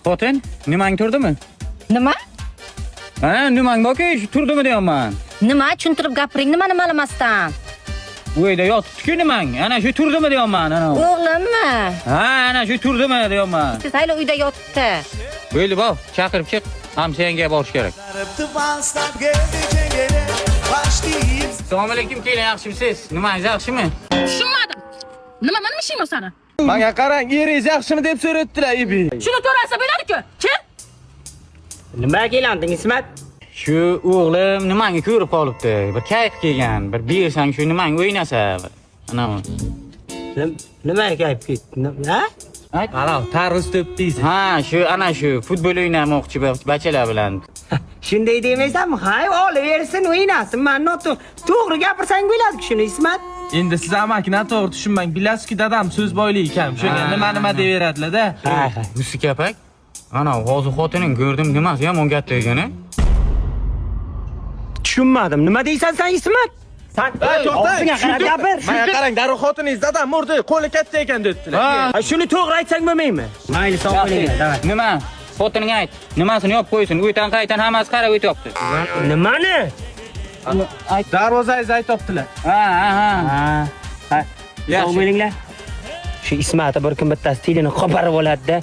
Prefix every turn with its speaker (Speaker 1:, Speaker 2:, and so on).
Speaker 1: Xotin, nimang turdimi?
Speaker 2: Nima?
Speaker 1: Ha, nimang borki, shu turdimi deyapman.
Speaker 2: Nima tushuntirib gapiring, nimani ma'lummasdan?
Speaker 1: Bu yerda yotibdi-ku nimang. Ana shu turdimi deyapman, ana.
Speaker 2: O'g'limmi?
Speaker 1: Ha, ana shu turdimi deyapman.
Speaker 2: Siz hayli uyda yotibdi.
Speaker 1: Bo'ldi, bor, chaqirib chiq. Hamshanga borish kerak. Assalomu alaykum, keling, yaxshimisiz? Nimangiz yaxshimi?
Speaker 3: Tushunmadim. Nima meni ishim seni?
Speaker 4: Menga qarang, eringiz yaxshimi deb so'rayaptilar, ibi.
Speaker 3: Shuni to'rasa bo'ladi-ku. Kim?
Speaker 5: Nimaga kelanding, Ismat?
Speaker 1: Shu o'g'lim nimangni ko'rib qolibdi. Bir kayf kelgan. Bir bersang shu nimang o'ynasa. Ana.
Speaker 5: Nimaga kayf ketdi? Ha?
Speaker 4: Ana, tarvuz topdingiz.
Speaker 1: Ha, ana shu futbol o'ynamoqchi bachalar bilan.
Speaker 5: Shunday demaysanmi? Hay, olaversin, o'ynasin. Men to'g'ri gapirsang bo'ladi shuni, Ismat.
Speaker 4: Endi siz amakina to'g'ri tushunmang. Bilasizki, dadam so'z boyli ekan. Shunga nima deyaveradilar-da.
Speaker 1: Ha, Musi kapak. Ana, hozir xotining ko'rdim, nimasi yomon gap degani?
Speaker 5: Tushunmadim. Nima deysan sen, Ismat? Sen og'zingga qarab gapir.
Speaker 4: Menga qarang, darrov xotiningiz dadam murdi, qo'li katta ekan debdilar.
Speaker 5: Ha, shuni to'g'ri aytsang bo'lmaymi? Mayli, sog' bo'ling.
Speaker 1: Nima? Xotining ayt. Nimasini yopib qo'ysin. Uydan qaytan hammasi qarab o'tyapti.
Speaker 5: Nimani?
Speaker 4: Darvozangizni aytibdilar.
Speaker 5: Ha. Sog' bo'linglar. Shu Ismatni bir kun bittasi tilini qo'parib oladi-da.